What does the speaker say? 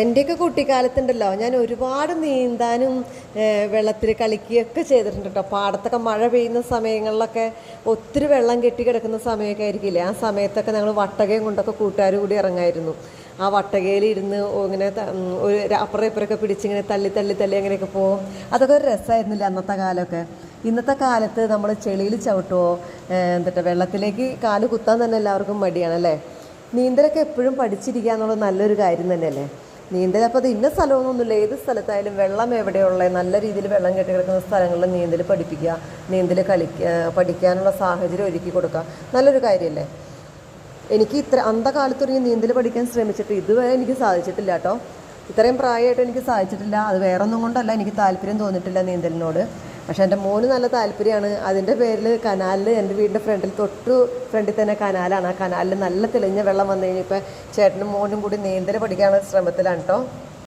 എൻ്റെയൊക്കെ കുട്ടിക്കാലത്തുണ്ടല്ലോ ഞാൻ ഒരുപാട് നീന്താനും വെള്ളത്തിൽ കളിക്കുകയൊക്കെ ചെയ്തിട്ടുണ്ട് കേട്ടോ. പാടത്തൊക്കെ മഴ പെയ്യുന്ന സമയങ്ങളിലൊക്കെ ഒത്തിരി വെള്ളം കെട്ടി കിടക്കുന്ന സമയമൊക്കെ ആയിരിക്കില്ലേ, ആ സമയത്തൊക്കെ ഞങ്ങൾ വട്ടകയും കൊണ്ടൊക്കെ കൂട്ടുകാർ കൂടി ഇറങ്ങായിരുന്നു. ആ വട്ടകയിൽ ഇരുന്ന് ഇങ്ങനെ ഒരു അപ്പുറം ഇപ്പുറമൊക്കെ പിടിച്ചിങ്ങനെ തള്ളി തള്ളി തള്ളി അങ്ങനെയൊക്കെ പോകും. അതൊക്കെ ഒരു രസമായിരുന്നില്ല അന്നത്തെ കാലമൊക്കെ. ഇന്നത്തെ കാലത്ത് നമ്മൾ ചെളിയിൽ ചവിട്ടുമോ, എന്നിട്ട് വെള്ളത്തിലേക്ക് കാല് കുത്താൻ തന്നെ എല്ലാവർക്കും മടിയാണല്ലേ. നീന്തലൊക്കെ എപ്പോഴും പഠിച്ചിരിക്കുക എന്നുള്ളത് നല്ലൊരു കാര്യം തന്നെയല്ലേ. നീന്തൽ അപ്പോൾ അത് ഇന്ന സ്ഥലമൊന്നുമില്ല, ഏത് സ്ഥലത്തായാലും വെള്ളം എവിടെയുള്ളത് നല്ല രീതിയിൽ വെള്ളം കെട്ടി കിടക്കുന്ന സ്ഥലങ്ങളിൽ നീന്തൽ പഠിപ്പിക്കുക, നീന്തൽ പഠിക്കാനുള്ള സാഹചര്യം ഒരുക്കി കൊടുക്കുക, നല്ലൊരു കാര്യമല്ലേ. എനിക്ക് അന്ധകാലത്ത് തുടങ്ങി നീന്തൽ പഠിക്കാൻ ശ്രമിച്ചിട്ട് ഇതുവരെ എനിക്ക് സാധിച്ചിട്ടില്ല കേട്ടോ. ഇത്രയും പ്രായമായിട്ട് എനിക്ക് സാധിച്ചിട്ടില്ല. അത് വേറൊന്നും കൊണ്ടല്ല, എനിക്ക് താല്പര്യം തോന്നിയിട്ടില്ല നീന്തലിനോട്. പക്ഷെ എൻ്റെ മോന് നല്ല താല്പര്യമാണ്. അതിൻ്റെ പേരിൽ കനാലിൽ, എൻ്റെ വീടിൻ്റെ ഫ്രണ്ടിൽ തന്നെ കനാലാണ്. ആ കനാലിൽ നല്ല തെളിഞ്ഞ വെള്ളം വന്നു കഴിഞ്ഞപ്പോൾ ചേട്ടനും മോനും കൂടി നീന്തൽ പഠിക്കാനുള്ള ശ്രമത്തിലാണ് കേട്ടോ.